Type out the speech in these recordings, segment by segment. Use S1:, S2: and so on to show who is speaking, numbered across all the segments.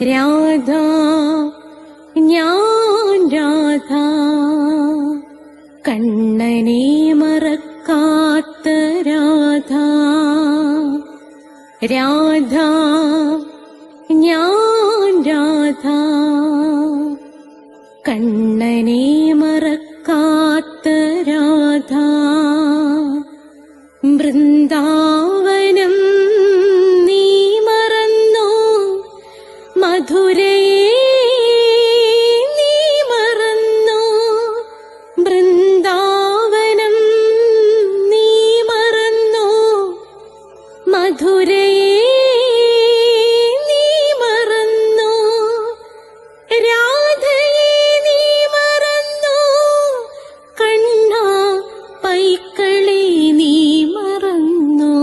S1: രാധ ഞാൻ രാധ കണ്ണനെ മറക്കാത്ത രാധ രാധ ഞാൻ രാധ കണ്ണനെ മറക്കാത്ത രാധ വൃന്ദാവനം നീ മറന്നോ മധുരയെ നീ മറന്നോ വൃന്ദാവനം നീ മറന്നോ മധുരയെ നീ മറന്നോ രാധയെ നീ മറന്നോ കണ്ണാ പൈക്കളെ നീ മറന്നോ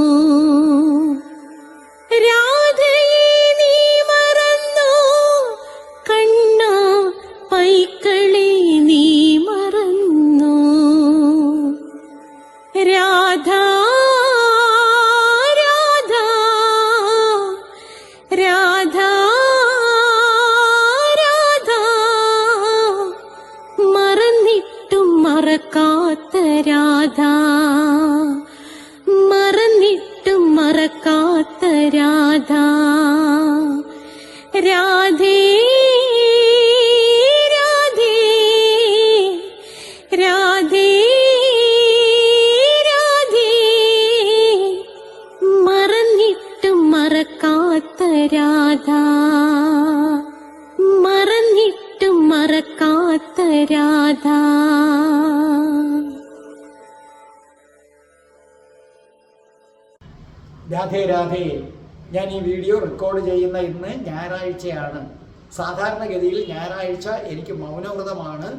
S1: രാധയെ നീ മറന്നോ കണ്ണാ പൈക്കളെ നീ മറന്നോ രാധ രാധ രാധ മറന്നിട്ടും മറക്കാത്ത രാധ മറന്നിട്ടും മറക്കാത്ത രാധ രാധേ രാധേ രാധേ രാധേ മറന്നിട്ടും മറക്കാത്ത രാധ മറന്നിട്ടും മറക്കാത്ത രാധ.
S2: രാധേ രാധേ. ഞാൻ ഈ വീഡിയോ റെക്കോർഡ് ചെയ്യുന്ന ഇന്ന് ഞായറാഴ്ചയാണ്. സാധാരണഗതിയിൽ ഞായറാഴ്ച എനിക്ക് മൗനവ്രതമാണ്.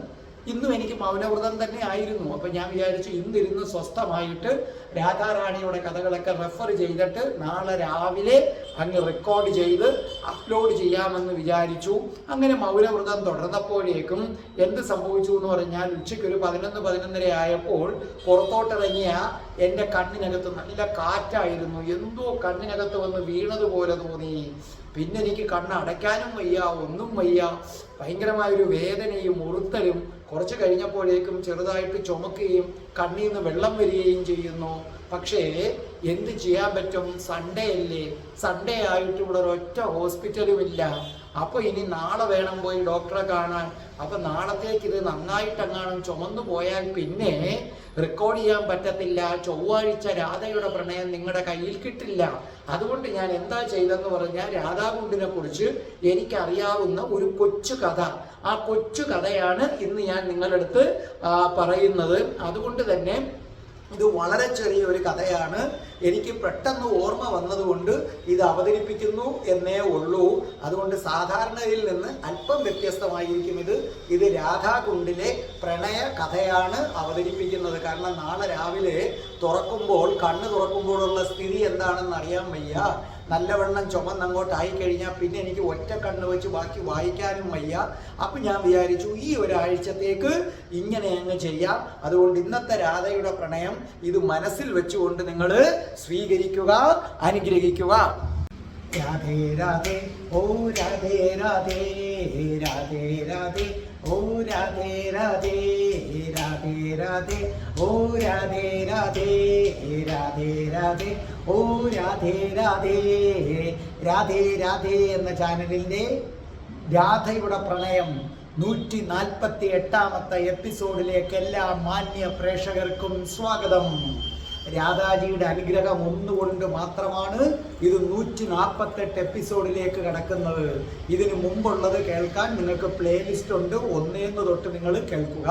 S2: ഇന്നും എനിക്ക് മൗനവ്രതം തന്നെ ആയിരുന്നു. അപ്പം ഞാൻ വിചാരിച്ചു ഇന്നിരുന്ന് സ്വസ്ഥമായിട്ട് രാധാറാണിയുടെ കഥകളൊക്കെ റെഫർ ചെയ്തിട്ട് നാളെ രാവിലെ അങ്ങ് റെക്കോർഡ് ചെയ്ത് അപ്ലോഡ് ചെയ്യാമെന്ന് വിചാരിച്ചു. അങ്ങനെ മൗനവ്രതം തുടർന്നപ്പോഴേക്കും എന്ത് സംഭവിച്ചു എന്ന് പറഞ്ഞാൽ ഉച്ചയ്ക്ക് ഒരു 11-11:30 ആയപ്പോൾ പുറത്തോട്ടിറങ്ങിയ എൻ്റെ കണ്ണിനകത്ത് നല്ല കാറ്റായിരുന്നു. എന്തോ കണ്ണിനകത്ത് വന്ന് വീണതുപോലെ തോന്നി. പിന്നെ എനിക്ക് കണ്ണ് അടയ്ക്കാനും വയ്യ, ഒന്നും വയ്യ. ഭയങ്കരമായൊരു വേദനയും ഉറുത്തലും. കുറച്ച് കഴിഞ്ഞപ്പോഴേക്കും ചെറുതായിട്ട് ചുമക്കുകയും കണ്ണിൽ നിന്ന് വെള്ളം വരികയും ചെയ്യുന്നു. പക്ഷേ എന്ത് ചെയ്യാൻ പറ്റും? സൺഡേ അല്ലേ. സൺഡേ ആയിട്ട് ഇവിടെ ഒരൊറ്റ ഹോസ്പിറ്റലും ഇല്ല. അപ്പോൾ ഇനി നാളെ വേണം പോയി ഡോക്ടറെ കാണാൻ. അപ്പം നാളത്തേക്ക് ഇത് നന്നായിട്ടെങ്ങാനും ചുമന്നു പോയാൽ പിന്നെ റെക്കോർഡ് ചെയ്യാൻ പറ്റത്തില്ല. ചൊവ്വാഴ്ച രാധയുടെ പ്രണയം നിങ്ങളുടെ കയ്യിൽ കിട്ടില്ല. അതുകൊണ്ട് ഞാൻ എന്താ ചെയ്തെന്ന് പറഞ്ഞാൽ രാധാകുണ്ടിനെ കുറിച്ച് എനിക്കറിയാവുന്ന ഒരു കൊച്ചു കഥ, ആ കൊച്ചു കഥയാണ് ഇന്ന് ഞാൻ നിങ്ങളുടെ അടുത്ത് പറയുന്നത്. അതുകൊണ്ട് തന്നെ ഇത് വളരെ ചെറിയൊരു കഥയാണ്. എനിക്ക് പെട്ടെന്ന് ഓർമ്മ വന്നതുകൊണ്ട് ഇത് അവതരിപ്പിക്കുന്നു എന്നേ ഉള്ളൂ. അതുകൊണ്ട് സാധാരണയിൽ നിന്ന് അല്പം വ്യത്യസ്തമായിരിക്കും ഇത് രാധാകുണ്ടിലെ പ്രണയ കഥയാണ് അവതരിപ്പിക്കുന്നത്. കാരണം നാളെ രാവിലെ കണ്ണ് തുറക്കുമ്പോഴുള്ള സ്ഥിതി എന്താണെന്ന് അറിയാൻ വയ്യ. നല്ലവണ്ണം ചുമന്നങ്ങോട്ടായി കഴിഞ്ഞാൽ പിന്നെ എനിക്ക് ഒറ്റ കണ്ണ് വെച്ച് ബാക്കി വായിക്കാനും വയ്യ. അപ്പം ഞാൻ വിചാരിച്ചു ഈ ഒരാഴ്ചത്തേക്ക് ഇങ്ങനെ അങ്ങ് ചെയ്യാം. അതുകൊണ്ട് ഇന്നത്തെ രാധയുടെ പ്രണയം ഇത് മനസ്സിൽ വെച്ചുകൊണ്ട് നിങ്ങൾ സ്വീകരിക്കുക, അനുഗ്രഹിക്കുക. രാധേ രാധേ ഓ രാധേ രാധേ രാധേ രാധേ ഓ രാധേ രാധേ രാധേ രാധേ ഓ രാധേ രാധേ രാധേ രാധേ ഓ രാധേ രാധേ. രാധേ രാധേ എന്ന ചാനലിൻ്റെ രാധയുടെ പ്രണയം 148ാമത്തെ എപ്പിസോഡിലേക്ക് എല്ലാ മാന്യ പ്രേക്ഷകർക്കും സ്വാഗതം. രാധാജിയുടെ അനുഗ്രഹം ഒന്നുകൊണ്ട് മാത്രമാണ് ഇത് 148 എപ്പിസോഡിലേക്ക് കടക്കുന്നത്. ഇതിനു മുമ്പുള്ളത് കേൾക്കാൻ നിങ്ങൾക്ക് പ്ലേലിസ്റ്റ് ഉണ്ട്. 1 തൊട്ട് നിങ്ങൾ കേൾക്കുക.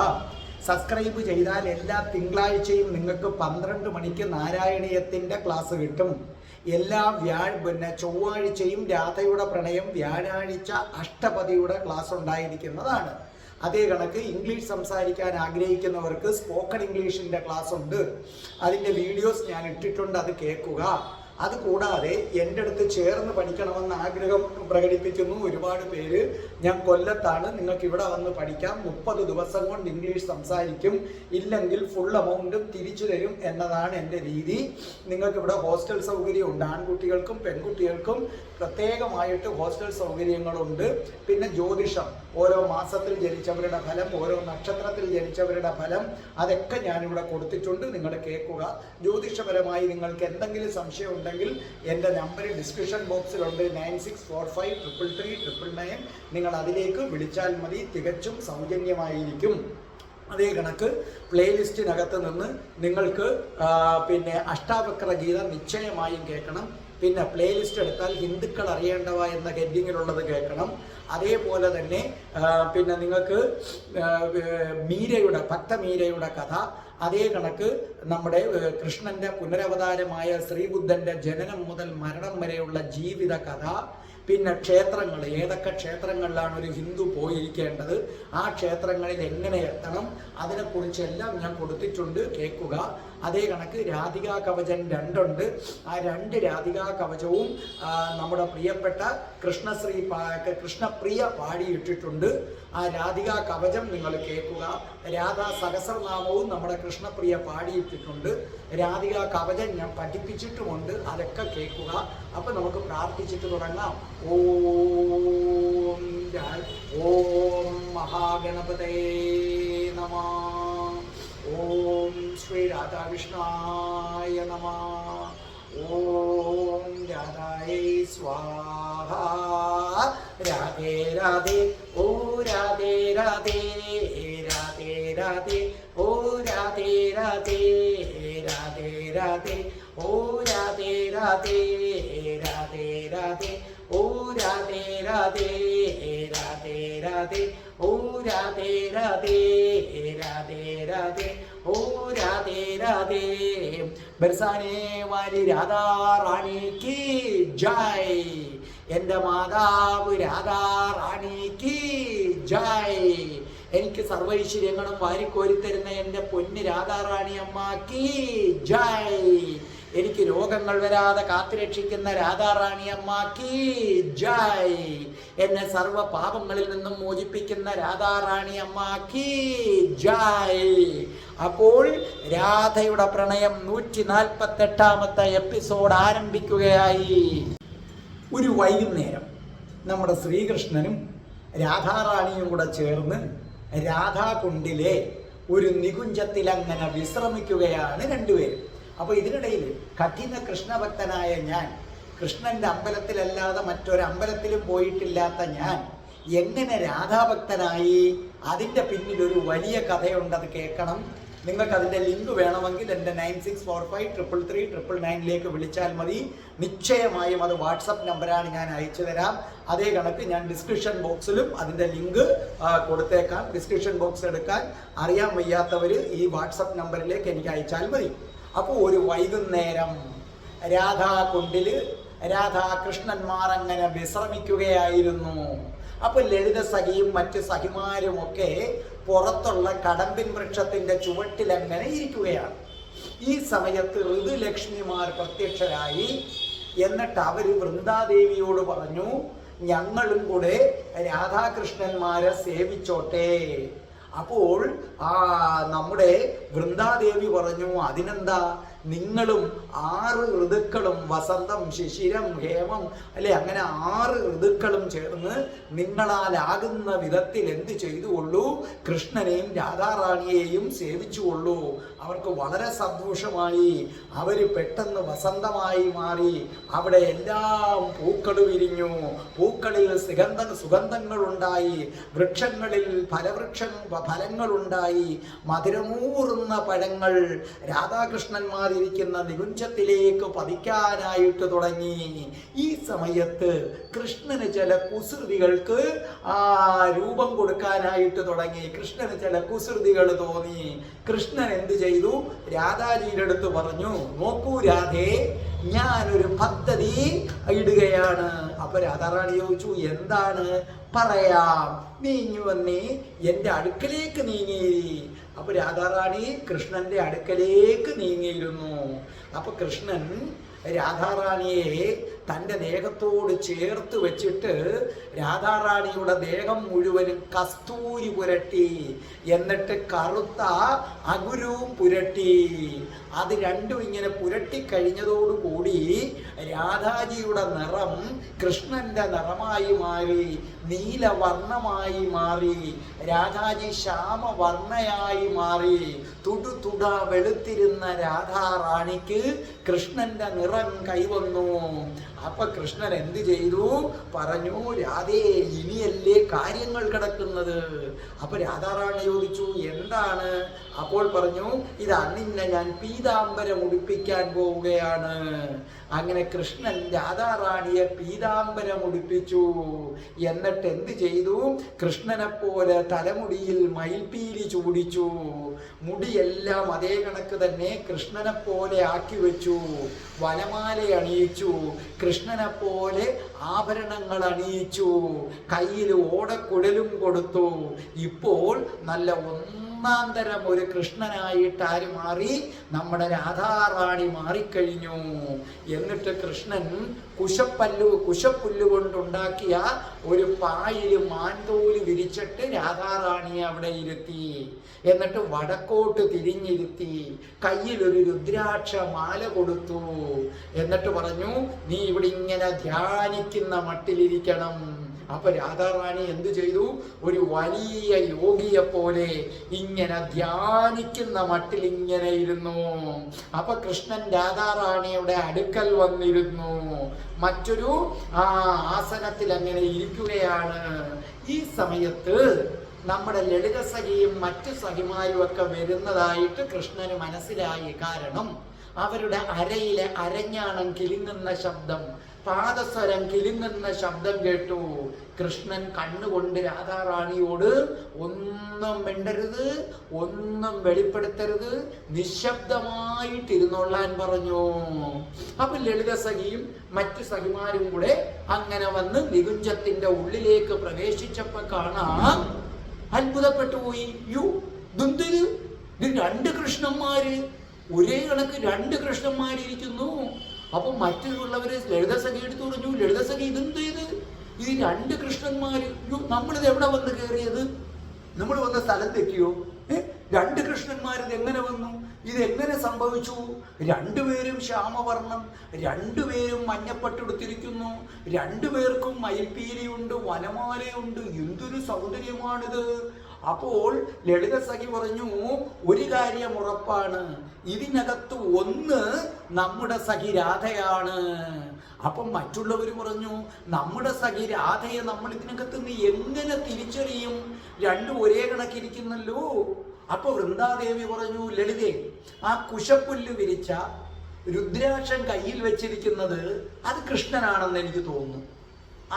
S2: സബ്സ്ക്രൈബ് ചെയ്താൽ എല്ലാ തിങ്കളാഴ്ചയും നിങ്ങൾക്ക് 12 മണിക്ക് നാരായണീയത്തിൻ്റെ ക്ലാസ് കിട്ടും. എല്ലാ ചൊവ്വാഴ്ചയും രാധയുടെ പ്രണയം, വ്യാഴാഴ്ച അഷ്ടപതിയുടെ ക്ലാസ് ഉണ്ടായിരിക്കുന്നതാണ്. അതേ കണക്ക് ഇംഗ്ലീഷ് സംസാരിക്കാൻ ആഗ്രഹിക്കുന്നവർക്ക് സ്പോക്കൺ ഇംഗ്ലീഷിൻ്റെ ക്ലാസ് ഉണ്ട്. അതിൻ്റെ വീഡിയോസ് ഞാൻ ഇട്ടിട്ടുണ്ട്, അത് കേൾക്കുക. അതുകൂടാതെ എൻ്റെ അടുത്ത് ചേർന്ന് പഠിക്കണമെന്ന് ആഗ്രഹം പ്രകടിപ്പിക്കുന്നു ഒരുപാട് പേര്. ഞാൻ കൊല്ലത്താണ്, നിങ്ങൾക്ക് ഇവിടെ വന്ന് പഠിക്കാം, 30 ദിവസം കൊണ്ട് ഇംഗ്ലീഷ് സംസാരിക്കും, ഇല്ലെങ്കിൽ ഫുൾ എമൗണ്ടും തിരിച്ചു തരും എന്നതാണ് എൻ്റെ രീതി. നിങ്ങൾക്ക് ഇവിടെ ഹോസ്റ്റൽ സൗകര്യമുണ്ട്, ആൺകുട്ടികൾക്കും പെൺകുട്ടികൾക്കും പ്രത്യേകമായിട്ട് ഹോസ്റ്റൽ സൗകര്യങ്ങളുണ്ട്. പിന്നെ ജ്യോതിഷം, ഓരോ മാസത്തിൽ ജനിച്ചവരുടെ ഫലം, ഓരോ നക്ഷത്രത്തിൽ ജനിച്ചവരുടെ ഫലം, അതൊക്കെ ഞാനിവിടെ കൊടുത്തിട്ടുണ്ട്, നിങ്ങൾ കേൾക്കുക. ജ്യോതിഷപരമായി നിങ്ങൾക്ക് എന്തെങ്കിലും സംശയം ഉണ്ടെങ്കിൽ എൻ്റെ നമ്പർ ഡിസ്ക്രിപ്ഷൻ ബോക്സിലുണ്ട്, 9645333999. നിങ്ങൾ അതിലേക്ക് വിളിച്ചാൽ മതി, തികച്ചും സൗജന്യമായിരിക്കും. അതേ കണക്ക് പ്ലേലിസ്റ്റിനകത്ത് നിന്ന് നിങ്ങൾക്ക് പിന്നെ അഷ്ടാവക്ര ഗീത നിശ്ചയമായും കേൾക്കണം. പിന്നെ പ്ലേലിസ്റ്റ് എടുത്താൽ ഹിന്ദുക്കൾ അറിയേണ്ടവ എന്ന ഹെഡിങ്ങിലുള്ളത് കേൾക്കണം. അതേപോലെ തന്നെ പിന്നെ നിങ്ങൾക്ക് ഭക്തമീരയുടെ കഥ, അതേ കണക്ക് നമ്മുടെ കൃഷ്ണന്റെ പുനരവതാരമായ ശ്രീബുദ്ധന്റെ ജനനം മുതൽ മരണം വരെയുള്ള ജീവിത കഥ, പിന്നെ ക്ഷേത്രങ്ങൾ, ഏതൊക്കെ ക്ഷേത്രങ്ങളിലാണ് ഒരു ഹിന്ദു പോയിരിക്കേണ്ടത്, ആ ക്ഷേത്രങ്ങളിൽ എങ്ങനെ എത്തണം, അതിനെക്കുറിച്ചെല്ലാം ഞാൻ കൊടുത്തിട്ടുണ്ട്, കേൾക്കുക. അതേ കണക്ക് രാധികാ കവചം 2 ഉണ്ട്. ആ 2 രാധികാ കവചവും നമ്മുടെ പ്രിയപ്പെട്ട കൃഷ്ണപ്രിയ പാടിയിട്ടിട്ടുണ്ട്. ആ രാധികാ കവചം നിങ്ങൾ കേൾക്കുക. രാധാ സഹസ്രനാമവും നമ്മുടെ കൃഷ്ണപ്രിയ പാടിയിട്ടിട്ടുണ്ട്. രാധികാ കവചം ഞാൻ പഠിപ്പിച്ചിട്ടുമുണ്ട്, അതൊക്കെ കേൾക്കുക. അപ്പം നമുക്ക് പ്രാർത്ഥിച്ചിട്ട് തുടങ്ങാം. ഓം മഹാഗണപതേ നമഃ. ഓം ശ്രീ രാധാകൃഷ്ണായ നമഃ. ഓം രാധായേ സ്വാഹ. രാധേ രാധേ, ഓ രാധേ രാധേ, രാധേ രാധേ, ഓ രാധേ രാധേ, രാധേ രാധേ, ഓ രാധേ രാധേ, രാധേ രാധേ, ഓ രാധേ രാധേ, രാധേ രാധേ, ഓ രാധേ രാധേ, രാധേ രാധേ, ഓ രാധേ രാധേ. ബർസാനെ വാലി രാധാ റാണിക്ക് ജയ്. എൻ്റെ മാതാവ് രാധാ റാണിക്ക് ജയ്. എനിക്ക് സർവൈശ്വര്യങ്ങളും വാരിക്കോരിത്തരുന്ന എൻ്റെ പൊന്ന് രാധാറാണി അമ്മക്ക് ജയ്. എനിക്ക് രോഗങ്ങൾ വരാതെ കാത്തുരക്ഷിക്കുന്ന രാധാറാണി അമ്മക്ക് ജയ്. എന്നെ സർവ പാപങ്ങളിൽ നിന്നും മോചിപ്പിക്കുന്ന രാധാറാണി അമ്മക്ക് ജയ്. അപ്പോൾ രാധയുടെ പ്രണയം 148ാമത്തെ എപ്പിസോഡ് ആരംഭിക്കുകയായി. ഒരു വൈകുന്നേരം നമ്മുടെ ശ്രീകൃഷ്ണനും രാധാറാണിയും കൂടെ ചേർന്ന് രാധാകുണ്ടിലെ ഒരു നികുഞ്ചത്തിൽ അങ്ങനെ വിശ്രമിക്കുകയാണ് രണ്ടുപേരും. അപ്പോൾ ഇതിനിടയിൽ കഠിന കൃഷ്ണഭക്തനായ ഞാൻ, കൃഷ്ണന്റെ അമ്പലത്തിലല്ലാതെ മറ്റൊരമ്പലത്തിലും പോയിട്ടില്ലാത്ത ഞാൻ എങ്ങനെ രാധാഭക്തനായി? അതിൻ്റെ പിന്നിൽ ഒരു വലിയ കഥയുണ്ടത്, കേൾക്കണം. നിങ്ങൾക്ക് അതിൻ്റെ ലിങ്ക് വേണമെങ്കിൽ എൻ്റെ 9645333999 വിളിച്ചാൽ മതി. നിശ്ചയമായും അത് വാട്സപ്പ് നമ്പറാണ്, ഞാൻ അയച്ചു തരാം. അതേ കണക്ക് ഞാൻ ഡിസ്ക്രിപ്ഷൻ ബോക്സിലും അതിൻ്റെ ലിങ്ക് കൊടുത്തേക്കാം. ഡിസ്ക്രിപ്ഷൻ ബോക്സ് എടുക്കാൻ അറിയാൻ വയ്യാത്തവർ ഈ വാട്സപ്പ് നമ്പറിലേക്ക് എനിക്ക് അയച്ചാൽ മതി. അപ്പോൾ ഒരു വൈകുന്നേരം രാധാകുണ്ടിൽ രാധാകൃഷ്ണന്മാർ അങ്ങനെ വിശ്രമിക്കുകയായിരുന്നു. അപ്പോൾ ലളിത സഖിയും മറ്റ് സഖിമാരുമൊക്കെ പുറത്തുള്ള കടമ്പിൻ വൃക്ഷത്തിന്റെ ചുവട്ടിൽ അങ്ങനെ ഇരിക്കുകയാണ്. ഈ സമയത്ത് ഋതുലക്ഷ്മിമാർ പ്രത്യക്ഷരായി. എന്നിട്ട് അവർ വൃന്ദാദേവിയോട് പറഞ്ഞു, ഞങ്ങളും കൂടെ രാധാകൃഷ്ണന്മാരെ സേവിച്ചോട്ടെ. അപ്പോൾ നമ്മുടെ വൃന്ദാദേവി പറഞ്ഞു, അതിനെന്താ, നിങ്ങളും 6 ഋതുക്കളും, വസന്തം, ശിശിരം, ഹേമം, അല്ലെ, അങ്ങനെ 6 ഋതുക്കളും ചേർന്ന് നിങ്ങളാലാകുന്ന വിധത്തിൽ എന്ത് ചെയ്തുകൊള്ളൂ, കൃഷ്ണനെയും രാധാറാണിയെയും സേവിച്ചുകൊള്ളൂ. അവർക്ക് വളരെ സന്തോഷമായി. അവർ പെട്ടെന്ന് വസന്തമായി മാറി. അവിടെ എല്ലാം പൂക്കൾ വിരിഞ്ഞു. പൂക്കളിൽ സുഗന്ധങ്ങളുണ്ടായി. വൃക്ഷങ്ങളിൽ ഫലങ്ങളുണ്ടായി. മധുരമൂറുന്ന പഴങ്ങൾ രാധാകൃഷ്ണന്മാർ ഇരിക്കുന്ന നികുഞ്ചത്തിലേക്ക് പതിക്കാനായിട്ട് തുടങ്ങി. ഈ സമയത്ത് കൃഷ്ണന് ചില കുസൃതികൾക്ക് രൂപം കൊടുക്കാനായിട്ട് തുടങ്ങി. കൃഷ്ണന് ചില കുസൃതികൾ തോന്നി. കൃഷ്ണൻ എന്ത് ചെയ്തു? രാധാജിയുടെ അടുത്ത് പറഞ്ഞു, നോക്കൂ രാധേ, ഞാനൊരു പദ്ധതി ഇടുകയാണ്. അപ്പൊ രാധാറാണി ചോദിച്ചു, എന്താണ്? പറയാം, നീങ്ങി വന്നേ, എൻ്റെ അടുക്കലേക്ക് നീങ്ങിയിരി. അപ്പൊ രാധാറാണി കൃഷ്ണന്റെ അടുക്കലേക്ക് നീങ്ങിയിരുന്നു. അപ്പൊ കൃഷ്ണൻ രാധാറാണിയെ തൻ്റെ ദേഹത്തോട് ചേർത്ത് വെച്ചിട്ട് രാധാറാണിയുടെ ദേഹം മുഴുവനും കസ്തൂരി പുരട്ടി, എന്നിട്ട് കറുത്ത അകുരവും പുരട്ടി. അത് രണ്ടും ഇങ്ങനെ പുരട്ടി കഴിഞ്ഞതോടുകൂടി രാധാജിയുടെ നിറം കൃഷ്ണന്റെ നിറമായി മാറി, നീലവർണ്ണമായി മാറി. രാധാജി ശ്യാമവർണ്ണയായി മാറി. തുടുതുട വെളുത്തിരുന്ന രാധാറാണിക്ക് കൃഷ്ണന്റെ നിറം കൈവന്നു. അപ്പൊ കൃഷ്ണൻ എന്ത് ചെയ്തു? പറഞ്ഞു, രാധേ, ഇനിയല്ലേ കാര്യങ്ങൾ കിടക്കുന്നത്. അപ്പൊ രാധാറാണി ചോദിച്ചു, എന്താണ്? അപ്പോൾ പറഞ്ഞു, ഇതാ നിന്നെ ഞാൻ പീതാംബരം ഉടുപ്പിക്കാൻ പോവുകയാണ്. അങ്ങനെ കൃഷ്ണൻ രാധാറാണിയെ പീതാംബരം ഉടുപ്പിച്ചു. എന്നിട്ട് എന്ത് ചെയ്തു? കൃഷ്ണനെ പോലെ തലമുടിയിൽ മയിൽപ്പീലി ചൂടിച്ചു. മുടിയെല്ലാം അതേ കണക്ക് തന്നെ കൃഷ്ണനെ പോലെ ആക്കി വെച്ചു. വനമാല അണിയിച്ചു. കൃഷ്ണനെ പോലെ ആഭരണങ്ങൾ അണിയിച്ചു. കയ്യിൽ ഓടക്കുഴലും കൊടുത്തു. ഇപ്പോൾ നല്ല ഒന്നാം തരം ഒരു കൃഷ്ണനായിട്ട് ആര് മാറി? നമ്മുടെ രാധാറാണി മാറിക്കഴിഞ്ഞു. എന്നിട്ട് കൃഷ്ണൻ കുശപ്പുല്ല് കൊണ്ടുണ്ടാക്കിയ ഒരു പായിൽ മാൻതോല് വിരിച്ചിട്ട് രാധാറാണിയെ അവിടെ ഇരുത്തി. എന്നിട്ട് വടക്കോട്ട് തിരിഞ്ഞിരുത്തി. കയ്യിൽ ഒരു രുദ്രാക്ഷ മാല കൊടുത്തു. എന്നിട്ട് പറഞ്ഞു, നീ ഇവിടെ ഇങ്ങനെ ധ്യാനിക്കുന്ന മട്ടിലിരിക്കണം. അപ്പൊ രാധാറാണി എന്തു ചെയ്തു? ഒരു വലിയ യോഗിയെ പോലെ ഇങ്ങനെ ധ്യാനിക്കുന്ന മട്ടിൽ ഇങ്ങനെ ഇരുന്നു. അപ്പൊ കൃഷ്ണൻ രാധാറാണിയുടെ അടുക്കൽ വന്നിരുന്നു. മറ്റൊരു ആസനത്തിൽ അങ്ങനെ ഇരിക്കുകയാണ്. ഈ സമയത്ത് നമ്മുടെ ലളിത സഖിയും മറ്റു സഖിമാരും ഒക്കെ വരുന്നതായിട്ട് കൃഷ്ണന് മനസ്സിലായി. കാരണം അവരുടെ അരയിലെ അരഞ്ഞാണം കിലുങ്ങുന്ന ശബ്ദം, പാദസ്വരം കിലുങ്ങുന്ന ശബ്ദം കേട്ടു. കൃഷ്ണൻ കണ്ണുകൊണ്ട് രാധാറാണിയോട് ഒന്നും മിണ്ടരുത്, ഒന്നും വെളിപ്പെടുത്തരുത്, നിശബ്ദമായിട്ടിരുന്നോളാൻ പറഞ്ഞു. അപ്പൊ ലളിത സഖിയും മറ്റു സഖിമാരും കൂടെ അങ്ങനെ വന്ന് നികുഞ്ചത്തിന്റെ ഉള്ളിലേക്ക് പ്രവേശിച്ചപ്പോ കാണാം, അത്ഭുതപ്പെട്ടു പോയി. ഇത് രണ്ട് കൃഷ്ണന്മാര്, ഒരേ കണക്ക് രണ്ട് കൃഷ്ണന്മാരിയ്ക്കുന്നു. അപ്പൊ മറ്റുള്ളവര് ലളിത സഖി എടുത്തു പറഞ്ഞു, ലളിത സഖി ഇതെന്ത് ചെയ്ത്? ഇത് രണ്ട് കൃഷ്ണന്മാര്, നമ്മളിത് എവിടെ വന്ന് കയറിയത്? നമ്മൾ വന്ന സ്ഥലം തെറ്റിയോ? രണ്ട് കൃഷ്ണന്മാരിത് എങ്ങനെ വന്നു? ഇതെങ്ങനെ സംഭവിച്ചു? രണ്ടുപേരും ശ്യാമവർണ്ണം, രണ്ടുപേരും മഞ്ഞപ്പട്ടെടുത്തിരിക്കുന്നു, രണ്ടുപേർക്കും മയിൽപ്പീലിയുണ്ട്, വനമാലയുണ്ട്. എന്തൊരു സൗന്ദര്യമാണിത്! അപ്പോൾ ലളിത സഖി പറഞ്ഞു, ഒരു കാര്യം ഉറപ്പാണ്, ഇതിനകത്ത് ഒന്ന് നമ്മുടെ സഖി രാധയാണ്. അപ്പം മറ്റുള്ളവർ പറഞ്ഞു, നമ്മുടെ സഖി രാധയെ നമ്മൾ ഇതിനകത്ത് നിന്ന് എങ്ങനെ തിരിച്ചറിയും? രണ്ടും ഒരേ കണക്കിരിക്കുന്നല്ലോ. അപ്പൊ വൃന്ദാദേവി പറഞ്ഞു, ലളിതേ, ആ കുശപ്പുല്ല് വിരിച്ച രുദ്രാക്ഷം കയ്യിൽ വെച്ചിരിക്കുന്നത് അത് കൃഷ്ണനാണെന്ന് എനിക്ക് തോന്നുന്നു.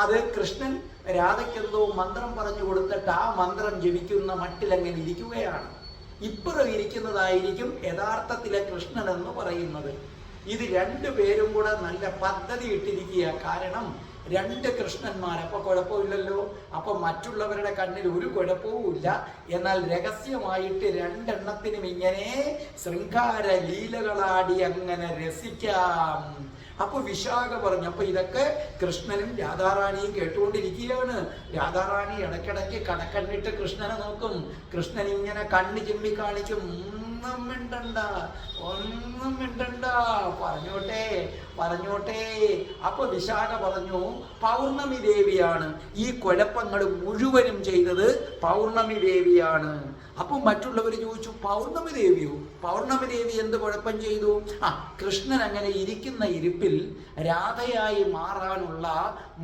S2: അത് കൃഷ്ണൻ രാധയ്ക്കെന്തോ മന്ത്രം പറഞ്ഞു കൊടുത്തിട്ട് ആ മന്ത്രം ജപിക്കുന്ന മട്ടിലങ്ങനെ ഇരിക്കുകയാണ്. ഇപ്പുറം ഇരിക്കുന്നതായിരിക്കും യഥാർത്ഥത്തിലെ കൃഷ്ണൻ എന്ന് പറയുന്നത്. ഇത് രണ്ടുപേരും കൂടെ നല്ല പദ്ധതി ഇട്ടിരിക്കുക. കാരണം രണ്ട് കൃഷ്ണന്മാർ, അപ്പൊ കുഴപ്പമില്ലല്ലോ. അപ്പൊ മറ്റുള്ളവരുടെ കണ്ണിൽ ഒരു കുഴപ്പവും ഇല്ല. എന്നാൽ രഹസ്യമായിട്ട് രണ്ടെണ്ണത്തിനും ഇങ്ങനെ ശൃംഗാര ലീലകളാടി അങ്ങനെ രസിക്കാം. അപ്പൊ വിശാഖ പറഞ്ഞു. അപ്പൊ ഇതൊക്കെ കൃഷ്ണനും രാധാറാണിയും കേട്ടുകൊണ്ടിരിക്കുകയാണ്. രാധാറാണി ഇടയ്ക്കിടയ്ക്ക് കടക്കണ്ണിട്ട് കൃഷ്ണനെ നോക്കും. കൃഷ്ണൻ ഇങ്ങനെ കണ്ണ് ചിമ്മി കാണിക്കും. ഒന്നും മിണ്ടണ്ട, ഒന്നും മിണ്ടണ്ട, പറഞ്ഞോട്ടെ പറഞ്ഞോട്ടെ. അപ്പൊ വിശാഖ പറഞ്ഞു, പൗർണമി ദേവിയാണ് ഈ കുഴപ്പങ്ങൾ മുഴുവനും ചെയ്തത്, പൗർണമി ദേവിയാണ്. അപ്പൊ മറ്റുള്ളവർ ചോദിച്ചു, പൗർണമി ദേവിയോ? പൗർണമി ദേവി എന്ത് കുഴപ്പം ചെയ്തു? കൃഷ്ണൻ അങ്ങനെ ഇരിക്കുന്ന ഇരിപ്പിൽ രാധയായി മാറാനുള്ള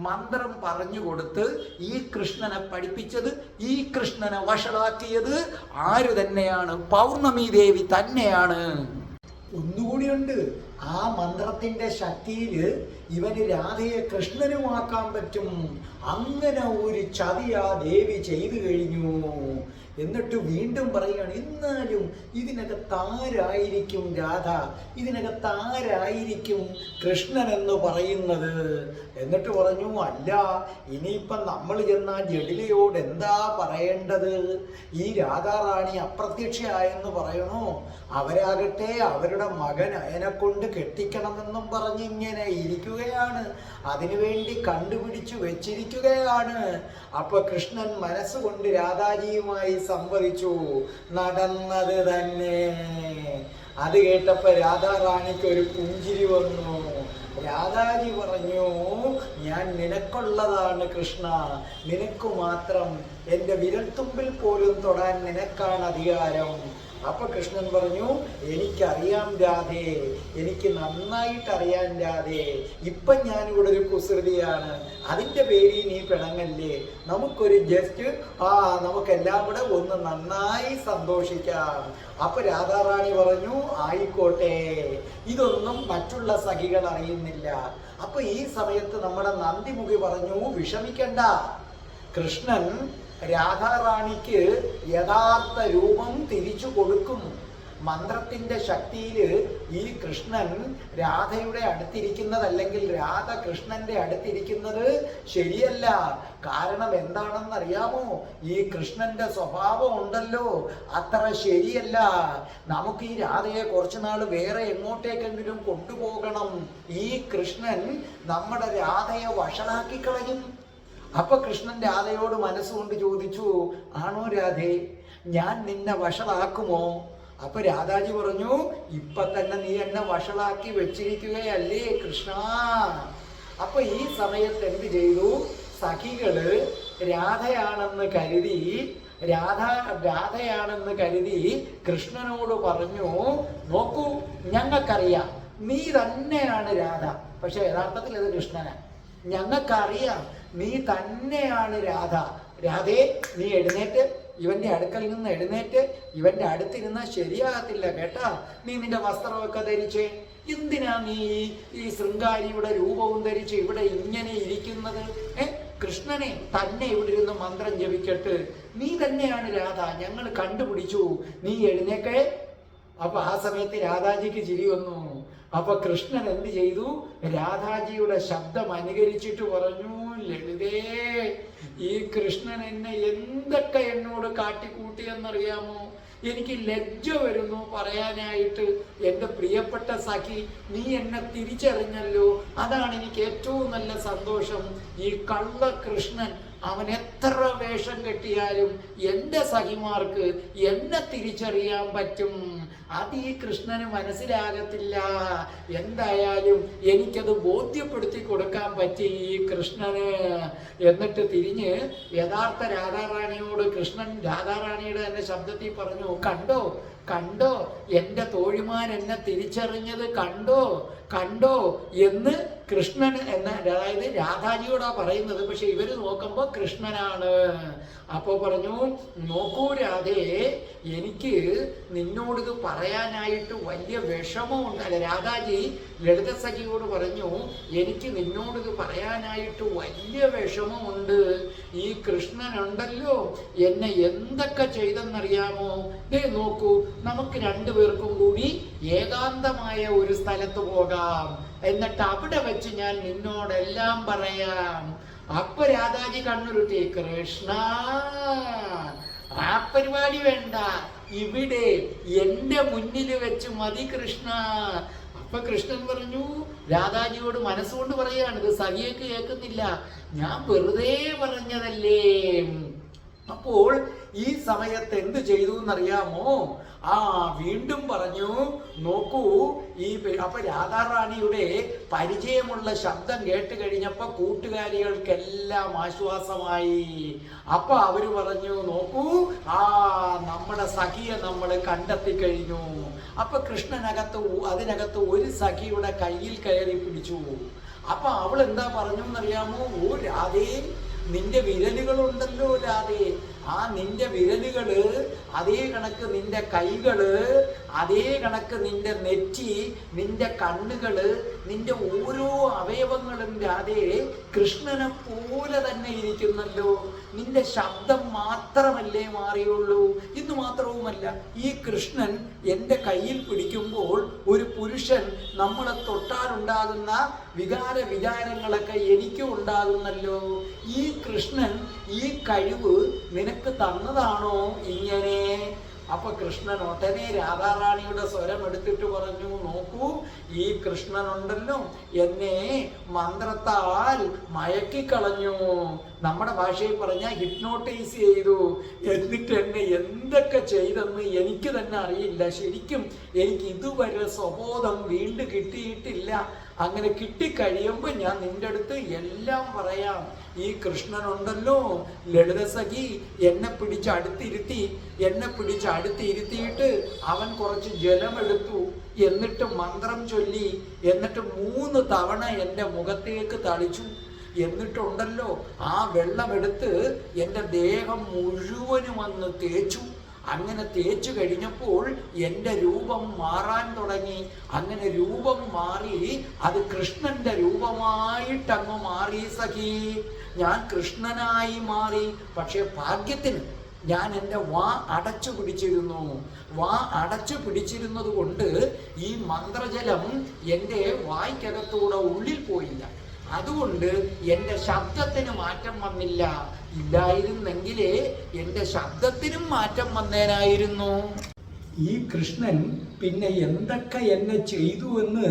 S2: മന്ത്രം പറഞ്ഞു കൊടുത്ത് ഈ കൃഷ്ണനെ പഠിപ്പിച്ചത്, ഈ കൃഷ്ണനെ വഷളാക്കിയത് ആര് തന്നെയാണ്? പൗർണമി ദേവി തന്നെയാണ്. ഒന്നുകൂടിയുണ്ട്, ആ മന്ത്രത്തിന്റെ ശക്തിയിൽ ഇവന് രാധയെ കൃഷ്ണനുമാക്കാൻ പറ്റും. അങ്ങനെ ഒരു ചതി ആ ദേവി ചെയ്തു കഴിഞ്ഞു. എന്നിട്ട് വീണ്ടും പറയുകയാണ്, എന്നാലും ഇതിനകത്താരായിരിക്കും രാധ, ഇതിനകത്താരായിരിക്കും കൃഷ്ണൻ എന്ന് പറയുന്നത്? എന്നിട്ട് പറഞ്ഞു, അല്ല ഇനിയിപ്പം നമ്മൾ ചെന്നാൽ ജഡിലയോട് എന്താ പറയേണ്ടത്? ഈ രാധാറാണി അപ്രത്യക്ഷയായെന്ന് പറയണോ? അവരാകട്ടെ അവരുടെ മകൻ അയനെക്കൊണ്ട് കെട്ടിക്കണമെന്നും പറഞ്ഞ് ഇങ്ങനെ ഇരിക്കുകയാണ്, അതിനുവേണ്ടി കണ്ടുപിടിച്ചു വെച്ചിരിക്കുകയാണ്. അപ്പൊ കൃഷ്ണൻ മനസ്സുകൊണ്ട് രാധാജിയുമായി സംവദിച്ചു. നടന്നത് തന്നെ. അത് കേട്ടപ്പോ രാധാറാണിക്ക് ഒരു പുഞ്ചിരി വന്നു. രാധാജി പറഞ്ഞു, ഞാൻ നിനക്കുള്ളതാണ് കൃഷ്ണ, നിനക്ക് മാത്രം, എൻ്റെ വിരൽത്തുമ്പിൽ പോലും തൊടാൻ നിനക്കാണ് അധികാരം. അപ്പൊ കൃഷ്ണൻ പറഞ്ഞു, എനിക്കറിയാം രാധേ, എനിക്ക് നന്നായിട്ടറിയാം രാധേ. ഇപ്പം ഞാനിവിടെ ഒരു കുസൃതിയാണ്, അതിൻ്റെ പേരിൽ നീ പിണങ്ങല്ലേ. നമുക്കൊരു ജസ്റ്റ് നമുക്കെല്ലാം കൂടെ ഒന്ന് നന്നായി സന്തോഷിക്കാം. അപ്പൊ രാധാറാണി പറഞ്ഞു, ആയിക്കോട്ടെ, ഇതൊന്നും മറ്റുള്ള സഖികൾ അറിയുന്നില്ല. അപ്പൊ ഈ സമയത്ത് നമ്മുടെ നന്ദിമുഖി പറഞ്ഞു, വിഷമിക്കണ്ട, കൃഷ്ണൻ രാധാറാണിക്ക് യഥാർത്ഥ രൂപം തിരിച്ചു കൊടുക്കും. മന്ത്രത്തിന്റെ ശക്തിയിൽ ഈ കൃഷ്ണൻ രാധയുടെ അടുത്തിരിക്കുന്നത്, അല്ലെങ്കിൽ രാധ കൃഷ്ണന്റെ അടുത്തിരിക്കുന്നത് ശരിയല്ല. കാരണം എന്താണെന്നറിയാമോ? ഈ കൃഷ്ണന്റെ സ്വഭാവം ഉണ്ടല്ലോ, അത്ര ശരിയല്ല. നമുക്ക് ഈ രാധയെ കുറച്ചു നാൾ വേറെ എങ്ങോട്ടേക്കെങ്കിലും കൊണ്ടുപോകണം. ഈ കൃഷ്ണൻ നമ്മുടെ രാധയെ വഷളാക്കി കളയും. അപ്പൊ കൃഷ്ണൻ രാധയോട് മനസ്സുകൊണ്ട് ചോദിച്ചു, ആണോ രാധേ, ഞാൻ നിന്നെ വഷളാക്കുമോ? അപ്പൊ രാധാജി പറഞ്ഞു, ഇപ്പൊ തന്നെ നീ എന്നെ വഷളാക്കി വെച്ചിരിക്കുകയല്ലേ കൃഷ്ണ. അപ്പൊ ഈ സമയത്ത് എന്ത് ചെയ്തു? സഖികള് രാധയാണെന്ന് കരുതി കൃഷ്ണനോട് പറഞ്ഞു, നോക്കൂ, ഞങ്ങൾക്കറിയാം നീ തന്നെയാണ് രാധ. പക്ഷെ യഥാർത്ഥത്തിൽ അത് കൃഷ്ണനാണ്. ഞങ്ങൾക്കറിയാം നീ തന്നെയാണ് രാധ. രാധേ, നീ എഴുന്നേറ്റ്, ഇവന്റെ അടുക്കൽ നിന്ന് എഴുന്നേറ്റ്, ഇവന്റെ അടുത്തിരുന്നാൽ ശരിയാകത്തില്ല കേട്ടാ. നീ നിന്റെ വസ്ത്രമൊക്കെ ധരിച്ചേ. എന്തിനാ നീ ഈ ശൃംഗാരിയുടെ രൂപവും ധരിച്ച് ഇവിടെ ഇങ്ങനെ ഇരിക്കുന്നത്? കൃഷ്ണനെ തന്നെ ഇവിടെ ഇരുന്ന് മന്ത്രം ജപിക്കട്ട്. നീ തന്നെയാണ് രാധ, ഞങ്ങൾ കണ്ടുപിടിച്ചു, നീ എഴുന്നേക്കേ. അപ്പൊ ആ സമയത്ത് രാധാജിക്ക് ചിരി വന്നു. അപ്പൊ കൃഷ്ണൻ എന്ത് ചെയ്തു? രാധാജിയുടെ ശബ്ദം അനുകരിച്ചിട്ട് പറഞ്ഞു, ലളിതേ, ഈ കൃഷ്ണൻ എന്നെ എന്തൊക്കെ എന്നോട് കാട്ടിക്കൂട്ടിയെന്നറിയാമോ? എനിക്ക് ലജ്ജ വരുന്നു പറയാനായിട്ട്. എൻ്റെ പ്രിയപ്പെട്ട സഖി, നീ എന്നെ തിരിച്ചറിഞ്ഞല്ലോ, അതാണ് എനിക്ക് ഏറ്റവും നല്ല സന്തോഷം. ഈ കള്ള കൃഷ്ണൻ അവൻ എത്ര വേഷം കെട്ടിയാലും എൻ്റെ സഖിമാർക്ക് എന്നെ തിരിച്ചറിയാൻ പറ്റും. അത് ഈ കൃഷ്ണന് മനസ്സിലാകത്തില്ല. എന്തായാലും എനിക്കത് ബോധ്യപ്പെടുത്തി കൊടുക്കാൻ പറ്റി ഈ കൃഷ്ണന്. എന്നിട്ട് തിരിഞ്ഞ് യഥാർത്ഥ രാധാറാണിയോട് കൃഷ്ണൻ രാധാറാണിയുടെ തന്നെ ശബ്ദത്തിൽ പറഞ്ഞു, കണ്ടോ കണ്ടോ, എൻ്റെ തോഴിമാർ എന്നെ തിരിച്ചറിഞ്ഞത് കണ്ടോ കണ്ടോ എന്ന് കൃഷ്ണൻ എന്ന, അതായത് രാധാജിയോടാ പറയുന്നത്. പക്ഷെ ഇവര് നോക്കുമ്പോൾ കൃഷ്ണനാണ്. അപ്പോൾ പറഞ്ഞു, നോക്കൂ രാധേ, എനിക്ക് നിന്നോടിത് പറയാനായിട്ട് വലിയ വിഷമമുണ്ട്. അല്ല, രാധാജി ലളിത സഖിയോട് പറഞ്ഞു, എനിക്ക് നിന്നോടിത് പറയാനായിട്ട് വലിയ വിഷമമുണ്ട്. ഈ കൃഷ്ണനുണ്ടല്ലോ എന്നെ എന്തൊക്കെ ചെയ്തെന്നറിയാമോ? ദേ നോക്കൂ, നമുക്ക് രണ്ടുപേർക്കും കൂടി ഏകാന്തമായ ഒരു സ്ഥലത്ത് പോകാം, എന്നിട്ട് അവിടെ വെച്ച് ഞാൻ നിന്നോടെല്ലാം പറയാം. അപ്പൊ രാധാജി കണ്ണുരുട്ടി, കൃഷ്ണ, ആ പരിപാടി വേണ്ട, ഇവിടെ എന്റെ മുന്നിൽ വെച്ച് മതി കൃഷ്ണ. അപ്പൊ കൃഷ്ണൻ പറഞ്ഞു, രാധാജിയോട് മനസ്സുകൊണ്ട് പറയാണ്, ഇത് സഖിയേക്ക് കേൾക്കുന്നില്ല, ഞാൻ വെറുതെ പറഞ്ഞതല്ലേ. അപ്പോൾ ഈ സമയത്ത് എന്ത് ചെയ്തു എന്നറിയാമോ? വീണ്ടും പറഞ്ഞു, നോക്കൂ, അപ്പൊ രാധാറാണിയുടെ പരിചയമുള്ള ശബ്ദം കേട്ട് കഴിഞ്ഞപ്പോ കൂട്ടുകാരികൾക്കെല്ലാം ആശ്വാസമായി. അപ്പൊ അവര് പറഞ്ഞു, നോക്കൂ, നമ്മുടെ സഖിയെ നമ്മൾ കണ്ടെത്തി കഴിഞ്ഞു. അപ്പൊ അതിനകത്ത് ഒരു സഖിയുടെ കയ്യിൽ കയറി പിടിച്ചു. അപ്പൊ അവൾ എന്താ പറഞ്ഞു എന്നറിയാമോ? ഓ രാധേ, നിന്റെ വിരലുകളുണ്ടല്ലോ രാധേ, നിന്റെ വിരലുകള്, അതേ കണക്ക് നിന്റെ കൈകള്, അതേ കണക്ക് നിന്റെ നെറ്റി, നിന്റെ കണ്ണുകള്, നിന്റെ ഓരോ അവയവങ്ങളും രാധേ കൃഷ്ണനെ പോലെ തന്നെ ഇരിക്കുന്നല്ലോ. നിന്റെ ശബ്ദം മാത്രമല്ലേ മാറിയുള്ളൂ. ഇന്ന് മാത്രവുമല്ല, ഈ കൃഷ്ണൻ എൻ്റെ കയ്യിൽ പിടിക്കുമ്പോൾ ഒരു പുരുഷൻ നമ്മളെ തൊട്ടാലുണ്ടാകുന്ന വികാരങ്ങളൊക്കെ എനിക്കും ഉണ്ടാകുന്നല്ലോ. ഈ കൃഷ്ണൻ ഈ കഴിവ് നിനക്ക് തന്നതാണോ ഇങ്ങനെ? അപ്പൊ കൃഷ്ണൻ ഉടനെ രാധാറാണിയുടെ സ്വരം എടുത്തിട്ട് പറഞ്ഞു, നോക്കൂ, ഈ കൃഷ്ണനുണ്ടല്ലോ എന്നെ മന്ത്രത്താൽ മയക്കിക്കളഞ്ഞു. നമ്മുടെ ഭാഷയിൽ പറഞ്ഞാൽ ഹിപ്നോട്ടൈസ് ചെയ്തു. എന്നിട്ട് എന്നെ എന്തൊക്കെ ചെയ്തെന്ന് എനിക്ക് തന്നെ അറിയില്ല. ശരിക്കും എനിക്ക് ഇതുവരെ സ്വബോധം വീണ്ടും കിട്ടിയിട്ടില്ല. അങ്ങനെ കിട്ടിക്കഴിയുമ്പോൾ ഞാൻ നിന്റെ അടുത്ത് എല്ലാം പറയാം. ഈ കൃഷ്ണനുണ്ടല്ലോ ലളിതസഖി എന്നെ പിടിച്ചടുത്തിരുത്തിയിട്ട് അവൻ കുറച്ച് ജലമെടുത്തു, എന്നിട്ട് മന്ത്രം ചൊല്ലി, എന്നിട്ട് 3 തവണ എൻ്റെ മുഖത്തേക്ക് തളിച്ചു. എന്നിട്ടുണ്ടല്ലോ ആ വെള്ളമെടുത്ത് എൻ്റെ ദേഹം മുഴുവനും വന്ന് തേച്ചു. അങ്ങനെ തേച്ചു കഴിഞ്ഞപ്പോൾ എൻ്റെ രൂപം മാറാൻ തുടങ്ങി. അങ്ങനെ രൂപം മാറി അത് കൃഷ്ണന്റെ രൂപമായിട്ടങ്ങ് മാറി സഖി. ഞാൻ കൃഷ്ണനായി മാറി. പക്ഷെ ഭാഗ്യത്തിന് ഞാൻ എൻ്റെ വാ അടച്ചു പിടിച്ചിരുന്നു. വാ അടച്ചു പിടിച്ചിരുന്നത് കൊണ്ട് ഈ മന്ത്രജലം എൻ്റെ വായ്ക്കകത്തൂടെ ഉള്ളിൽ പോയില്ല. അതുകൊണ്ട് എൻ്റെ ശബ്ദത്തിന് മാറ്റം വന്നില്ല. ഇല്ലായിരുന്നെങ്കിലേ എൻ്റെ ശബ്ദത്തിനും മാറ്റം വന്നേനായിരുന്നു. ഈ കൃഷ്ണൻ പിന്നെ എന്തൊക്കെ എന്നെ ചെയ്തു എന്ന്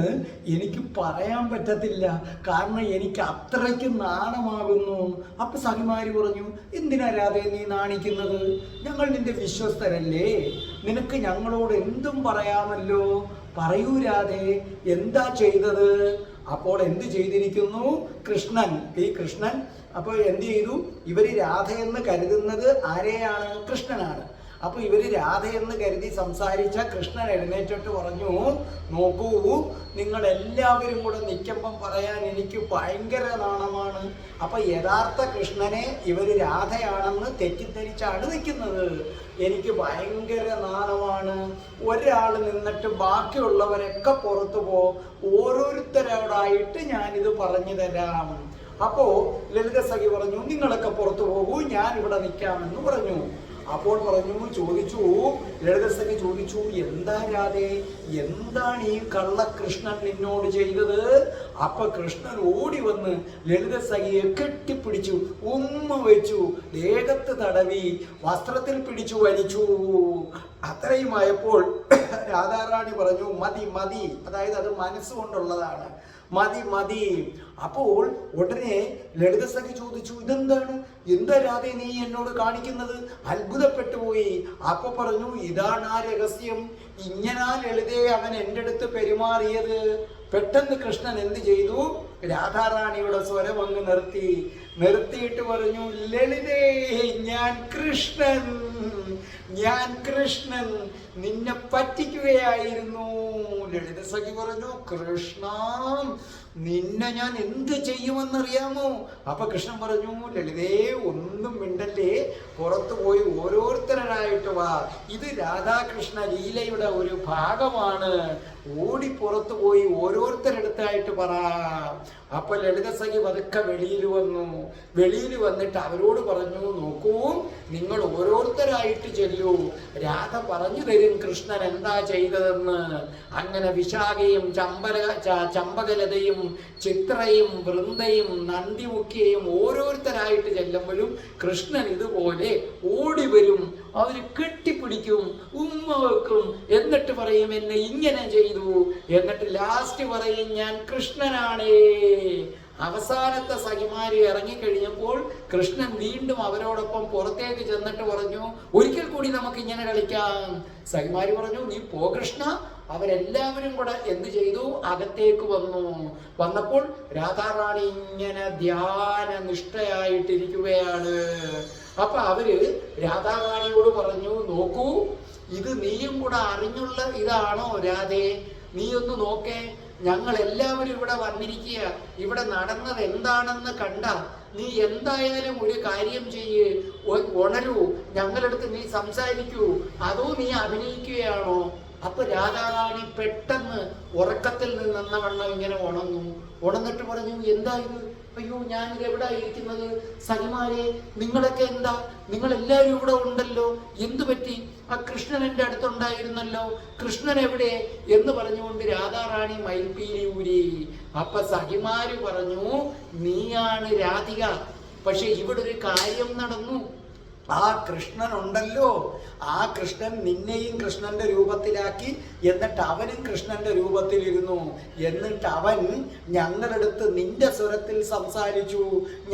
S2: എനിക്ക് പറയാൻ പറ്റത്തില്ല. കാരണം എനിക്ക് അത്രയ്ക്ക് നാണമാകുന്നു. അപ്പൊ സഖിമാര് പറഞ്ഞു, എന്തിനാ രാധേ നീ നാണിക്കുന്നത്? ഞങ്ങൾ നിന്റെ വിശ്വസ്തരല്ലേ, നിനക്ക് ഞങ്ങളോട് എന്തും പറയാമല്ലോ. പറയൂ രാധേ, എന്താ ചെയ്തത്? അപ്പോൾ എന്ത് ചെയ്തിരിക്കുന്നു കൃഷ്ണൻ? ഈ കൃഷ്ണൻ അപ്പോൾ എന്ത് ചെയ്തു? ഇവര് രാധയെന്ന് കരുതുന്നത് ആരെയാണ്? കൃഷ്ണനാണ്. അപ്പൊ ഇവര് രാധയെന്ന് കരുതി സംസാരിച്ച കൃഷ്ണൻ എഴുന്നേറ്റിട്ട് പറഞ്ഞു, നോക്കൂ, നിങ്ങൾ എല്ലാവരും കൂടെ നിൽക്കുമ്പം പറയാൻ എനിക്ക് ഭയങ്കര നാണമാണ്. അപ്പൊ യഥാർത്ഥ കൃഷ്ണനെ ഇവര് രാധയാണെന്ന് തെറ്റിദ്ധരിച്ചാണ് നിൽക്കുന്നത്. എനിക്ക് ഭയങ്കര നാണമാണ്. ഒരാൾ നിന്നിട്ട് ബാക്കിയുള്ളവരൊക്കെ പുറത്തു പോ, ഓരോരുത്തരോടായിട്ട് ഞാനിത് പറഞ്ഞു തരാം. അപ്പോ ലളിതസഖി പറഞ്ഞു, നിങ്ങളൊക്കെ പുറത്തു പോകൂ, ഞാൻ ഇവിടെ നിൽക്കാമെന്ന് പറഞ്ഞു. അപ്പോൾ ചോദിച്ചു ലളിതസഖി ചോദിച്ചു, എന്താ രാധേ, എന്താണ് ഈ കള്ളകൃഷ്ണൻ നിന്നോട് ചെയ്തത്? അപ്പൊ കൃഷ്ണൻ ഓടി വന്ന് ലളിതസഖിയെ കെട്ടിപ്പിടിച്ചു, ഉമ്മ വെച്ചു, ദേഹത്ത് തടവി, വസ്ത്രത്തിൽ പിടിച്ചു വലിച്ചു. അത്രയുമായപ്പോൾ രാധാറാണി പറഞ്ഞു, മതി മതി, അതായത് അത് മനസ്സുകൊണ്ടുള്ളതാണ്, മതി മതി. അപ്പോൾ ഉടനെ ലളിതസഖി ചോദിച്ചു, ഇതെന്താണ്, എന്താ രാധേ നീ എന്നോട് കാണിക്കുന്നത്? അത്ഭുതപ്പെട്ടു പോയി. അപ്പൊ പറഞ്ഞു, ഇതാണ് ആ രഹസ്യം. ഇങ്ങനാ ലളിതേ അവൻ എൻ്റെ അടുത്ത് പെരുമാറിയത്. പെട്ടെന്ന് കൃഷ്ണൻ എന്ത് ചെയ്തു? രാധാറാണിയുടെ സ്വരം അങ്ങ് നിർത്തിയിട്ട് പറഞ്ഞു, ലളിതേ, ഞാൻ കൃഷ്ണൻ നിന്നെ പറ്റിക്കുകയായിരുന്നു. ലളിതസഖി പറഞ്ഞു, കൃഷ്ണ, നിന്നെ ഞാൻ എന്ത് ചെയ്യുമെന്നറിയാമോ? അപ്പൊ കൃഷ്ണൻ പറഞ്ഞു, ലളിതേ, ഒന്നും മിണ്ടല്ലേ, പുറത്തു പോയി ഓരോരുത്തരായിട്ട് വാ. ഇത് രാധാകൃഷ്ണ ലീലയുടെ ഒരു ഭാഗമാണ്. ഓടി പുറത്തു പോയി ഓരോരുത്തരടുത്തായിട്ട് പറ. അപ്പൊ ലളിതസഖി പതുക്കെ വെളിയിൽ വന്നിട്ട് അവരോട് പറഞ്ഞു, നോക്കൂ, നിങ്ങൾ ഓരോരുത്തരായിട്ട് ചെല്ലൂ, രാധ പറഞ്ഞു തരും കൃഷ്ണൻ എന്താ ചെയ്തതെന്ന്. അങ്ങനെ വിശാഖയും ചമ്പകലതയും ചിത്രയും വൃന്ദയും നന്ദിമുഖ്യയും ഓരോരുത്തരായിട്ട് ചെല്ലുമ്പോഴും കൃഷ്ണൻ ഇതുപോലെ ഓടി വരും. അവര് കെട്ടിപ്പിടിക്കും, ഉമ്മ വെക്കും, എന്നിട്ട് പറയും എന്നെ ഇങ്ങനെ ചെയ്തു. എന്നിട്ട് ലാസ്റ്റ് പറയും ഞാൻ കൃഷ്ണനാണേ. അവസാനത്തെ സഖിമാര് ഇറങ്ങിക്കഴിഞ്ഞപ്പോൾ കൃഷ്ണൻ വീണ്ടും അവരോടൊപ്പം പുറത്തേക്ക് ചെന്നിട്ട് പറഞ്ഞു, ഒരിക്കൽ കൂടി നമുക്ക് ഇങ്ങനെ കളിക്കാം. സഖിമാര് പറഞ്ഞു, നീ പോ കൃഷ്ണ. അവരെല്ലാവരും കൂടെ എന്ത് ചെയ്തു? അകത്തേക്ക് വന്നപ്പോൾ രാധാറാണി ഇങ്ങനെ ധ്യാന നിഷ്ഠയായിട്ടിരിക്കുകയാണ്. അപ്പൊ അവര് രാധാറാണിയോട് പറഞ്ഞു, നോക്കൂ, ഇത് നീയും കൂടെ അറിഞ്ഞുള്ള ഇതാണോ രാധേ? നീ ഒന്ന് നോക്കേ, ഞങ്ങൾ എല്ലാവരും ഇവിടെ വന്നിരിക്കുക, ഇവിടെ നടന്നത് എന്താണെന്ന് കണ്ട നീ എന്തായാലും ഒരു കാര്യം ചെയ്യ്, ഉണരൂ, ഞങ്ങളടുത്ത് നീ സംസാരിക്കൂ. അതോ നീ അഭിനയിക്കുകയാണോ? അപ്പൊ രാധാറാണി പെട്ടെന്ന് ഉറക്കത്തിൽ നിന്നവണ്ണം ഇങ്ങനെ ഉണർന്നിട്ട് പറഞ്ഞു, എന്താ ഇത്? അയ്യോ, ഞാനിത് എവിടാ ഇരിക്കുന്നത്? സഖിമാരെ, നിങ്ങളൊക്കെ എന്താ? നിങ്ങളെല്ലാവരും ഇവിടെ ഉണ്ടല്ലോ, എന്തു പറ്റി? ആ കൃഷ്ണൻ എൻ്റെ അടുത്തുണ്ടായിരുന്നല്ലോ, കൃഷ്ണൻ എവിടെ എന്ന് പറഞ്ഞുകൊണ്ട് രാധാറാണി മയിൽപ്പീലി ഊരി. അപ്പൊ സഖിമാര് പറഞ്ഞു, നീയാണ് രാധിക. പക്ഷെ ഇവിടെ ഒരു കാര്യം നടന്നു. ആ കൃഷ്ണൻ ഉണ്ടല്ലോ, ആ കൃഷ്ണൻ നിന്നെയും കൃഷ്ണന്റെ രൂപത്തിലാക്കി, എന്നിട്ട് അവനും കൃഷ്ണന്റെ രൂപത്തിലിരുന്നു. എന്നിട്ട് അവൻ ഞങ്ങളടുത്ത് നിന്റെ സ്വരത്തിൽ സംസാരിച്ചു,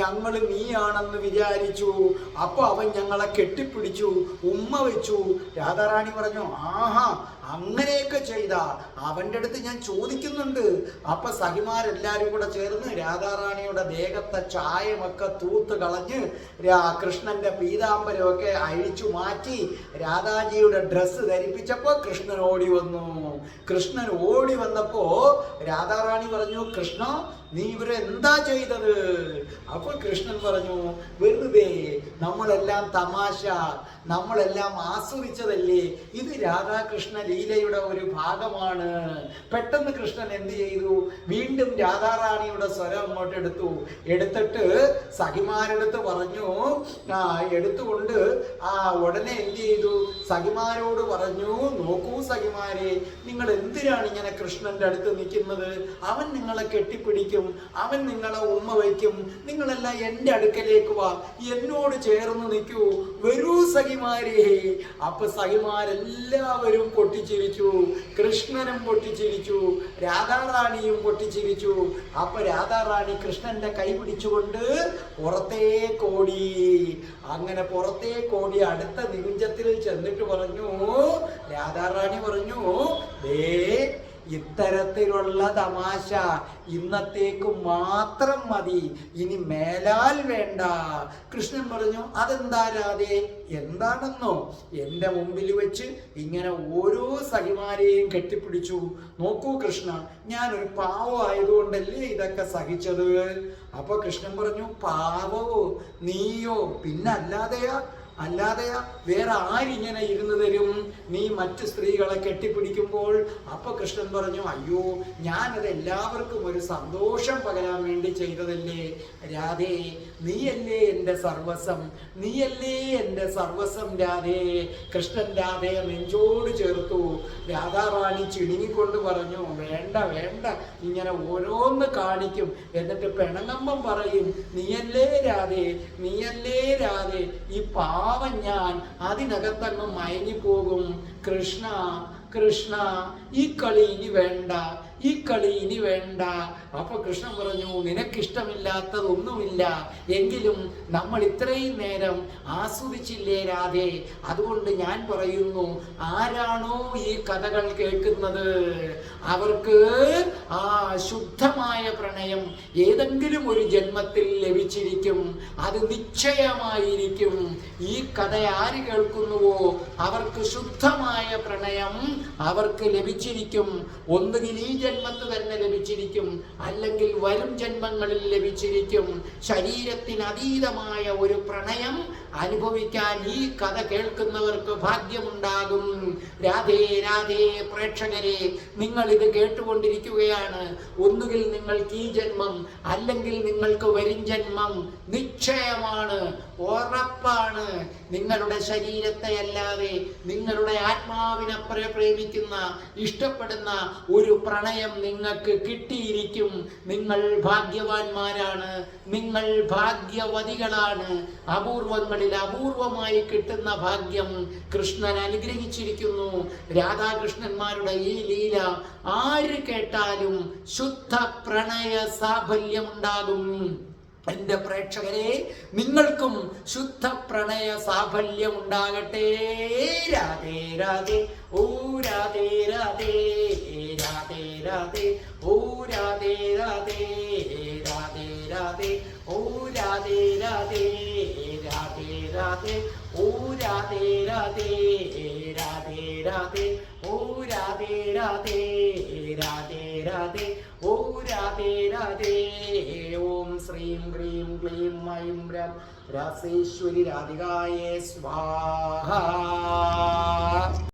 S2: ഞങ്ങൾ നീയാണെന്ന് വിചാരിച്ചു. അപ്പൊ അവൻ ഞങ്ങളെ കെട്ടിപ്പിടിച്ചു, ഉമ്മ വെച്ചു. രാധാറാണി പറഞ്ഞു, ആഹാ, അങ്ങനെയൊക്കെ ചെയ്ത അവൻ്റെ അടുത്ത് ഞാൻ ചോദിക്കുന്നുണ്ട്. അപ്പൊ സഖിമാരെല്ലാരും കൂടെ ചേർന്ന് രാധാറാണിയുടെ ദേഹത്തെ ചായമൊക്കെ തൂത്ത് കളഞ്ഞ് കൃഷ്ണന്റെ പീതാംബരമൊക്കെ അഴിച്ചു മാറ്റി രാധാജിയുടെ ഡ്രസ്സ് ധരിപ്പിച്ചപ്പോ കൃഷ്ണൻ ഓടി വന്നു. കൃഷ്ണൻ ഓടി വന്നപ്പോ രാധാറാണി പറഞ്ഞു, കൃഷ്ണ, നീ ഇവരെ എന്താ ചെയ്തത്? അപ്പൊ കൃഷ്ണൻ പറഞ്ഞു, വെറുതെ, നമ്മളെല്ലാം തമാശ, നമ്മളെല്ലാം ആസ്വദിച്ചതല്ലേ, ഇത് രാധാകൃഷ്ണ ലീലയുടെ ഒരു ഭാഗമാണ്. പെട്ടെന്ന് കൃഷ്ണൻ എന്ത് ചെയ്തു? വീണ്ടും രാധാറാണിയുടെ സ്വരം അങ്ങോട്ട് എടുത്തിട്ട് സഖിമാരെടുത്ത് പറഞ്ഞു, എടുത്തുകൊണ്ട് ഉടനെ എന്ത് ചെയ്തു? സഖിമാരോട് പറഞ്ഞു, നോക്കൂ സഖിമാരെ, നിങ്ങൾ എന്തിനാണ് ഇങ്ങനെ കൃഷ്ണന്റെ അടുത്ത് നിൽക്കുന്നത്? അവൻ നിങ്ങളെ കെട്ടിപ്പിടിക്കും, അവൻ നിങ്ങളെ ഉമ്മ വയ്ക്കും. നിങ്ങളെല്ലാം എൻ്റെ അടുക്കലേക്ക് വാ, എന്നോട് ചേർന്ന് നിൽക്കൂ, വരൂ സഖിമാരെ. അപ്പൊ സഖിമാരെല്ലാവരും പൊട്ടിച്ചിരിച്ചു, കൃഷ്ണനും പൊട്ടിച്ചിരിച്ചു, രാധാറാണിയും പൊട്ടിച്ചിരിച്ചു. അപ്പൊ രാധാറാണി കൃഷ്ണന്റെ കൈ പിടിച്ചുകൊണ്ട് പുറത്തേക്കോടി. അങ്ങനെ പുറത്തേക്കോടി അടുത്ത നികുഞ്ചത്തിൽ ചെന്നിട്ട് പറഞ്ഞു, രാധാറാണി പറഞ്ഞു, ദേ, ഇത്തരത്തിലുള്ള തമാശ ഇന്നത്തേക്ക് മാത്രം മതി, ഇനി മേലാൽ വേണ്ട. കൃഷ്ണൻ പറഞ്ഞു, അതെന്താ രാധേ? എന്താണെന്നോ? എൻ്റെ മുമ്പിൽ വെച്ച് ഇങ്ങനെ ഓരോ സഖിമാരെയും കെട്ടിപ്പിടിച്ചു. നോക്കൂ കൃഷ്ണ, ഞാനൊരു പാവം ആയതുകൊണ്ടല്ലേ ഇതൊക്കെ സഹിച്ചത്. അപ്പൊ കൃഷ്ണൻ പറഞ്ഞു, പാവോ? നീയോ? പിന്നെ അല്ലാതെയാ വേറെ ആരിങ്ങനെ ഇരുന്ന് തരും നീ മറ്റു സ്ത്രീകളെ കെട്ടിപ്പിടിക്കുമ്പോൾ? അപ്പൊ കൃഷ്ണൻ പറഞ്ഞു, അയ്യോ, ഞാനത് എല്ലാവർക്കും ഒരു സന്തോഷം പകരാൻ വേണ്ടി ചെയ്തതല്ലേ രാധേ. നീയല്ലേ എൻ്റെ സർവസ്വം, നീയല്ലേ എൻ്റെ സർവസ്വം രാധേ. കൃഷ്ണൻ രാധയെ നെഞ്ചോട് ചേർത്തു. രാധാറാണി ചിണുങ്ങിക്കൊണ്ട് പറഞ്ഞു, വേണ്ട, ഇങ്ങനെ ഓരോന്ന് കാണിക്കും, എന്നിട്ട് പിണങ്ങമ്പം പറയും, നീയല്ലേ രാധേ, നീയല്ലേ രാധേ. ഈ പാവം ഞാൻ അതിനകത്തങ്ങ് മയങ്ങിപ്പോകും. കൃഷ്ണ, ഈ കളി ഇനി വേണ്ട. അപ്പൊ കൃഷ്ണൻ പറഞ്ഞു, നിനക്കിഷ്ടമില്ലാത്തതൊന്നുമില്ല, എങ്കിലും നമ്മൾ ഇത്രയും നേരം ആസ്വദിച്ചില്ലേ രാധേ, അതുകൊണ്ട് ഞാൻ പറയുന്നു, ആരാണോ ഈ കഥകൾ കേൾക്കുന്നത് അവർക്ക് ആ ശുദ്ധമായ പ്രണയം ഏതെങ്കിലും ഒരു ജന്മത്തിൽ ലഭിച്ചിരിക്കും, അത് നിശ്ചയമായിരിക്കും. ഈ കഥ ആര് കേൾക്കുന്നുവോ അവർക്ക് ശുദ്ധമായ പ്രണയം അവർക്ക് ലഭിച്ചിരിക്കും. ഒന്നുകിൽ ഈ ജന്മത്ത് തന്നെ ലഭിച്ചിരിക്കും, അല്ലെങ്കിൽ വരും ജന്മങ്ങളിൽ ലഭിച്ചിരിക്കും. ശരീരത്തിന് അതീതമായ ഒരു പ്രണയം അനുഭവിക്കാൻ ഈ കഥ കേൾക്കുന്നവർക്ക് ഭാഗ്യമുണ്ടാകും. രാധേ രാധേ പ്രേക്ഷകരെ, നിങ്ങൾ ഇത് കേട്ടുകൊണ്ടിരിക്കുകയാണ്. ഒന്നുകിൽ നിങ്ങൾക്ക് ഈ ജന്മം, അല്ലെങ്കിൽ നിങ്ങൾക്ക് വരും ജന്മം നിശ്ചയമാണ്, ഉറപ്പാണ്. നിങ്ങളുടെ ശരീരത്തെ അല്ലാതെ നിങ്ങളുടെ ആത്മാവിനെ പ്രേമിക്കുന്ന, ഇഷ്ടപ്പെടുന്ന ഒരു പ്രണയം നിങ്ങൾക്ക് കിട്ടിയിരിക്കും. നിങ്ങൾ ഭാഗ്യവാന്മാരാണ്, നിങ്ങൾ ഭാഗ്യവതികളാണ്. അപൂർവങ്ങളിൽ അപൂർവമായി കിട്ടുന്ന ഭാഗ്യം കൃഷ്ണൻ അനുഗ്രഹിച്ചിരിക്കുന്നു. രാധാകൃഷ്ണന്മാരുടെ ഈ ലീല ആര് കേട്ടാലും ശുദ്ധ പ്രണയ സാഫല്യമുണ്ടാകും. എൻ്റെ പ്രേക്ഷകരെ, നിങ്ങൾക്കും ശുദ്ധ പ്രണയ സാഫല്യം ഉണ്ടാകട്ടെ. രാധേ രാധേ, ഓ രാധേ രാധേ, രാധേ രാധേ, ഓ രാധേ രാധേ, രാധേ രാധേ, ഓ രാധേ രാധേ, രാധേ രാധേ, ഓ രാധേ രാധേ, രാധേ രാധേ, ഓ രാധേ രാധേ, രാധേ രാധേ, ഓ രാധേ രാധേ. ഓം ശ്രീം ഹ്രീം ക്ലീം ഐം രം രാസേശ്വരി രാധികായേ സ്വാഹ.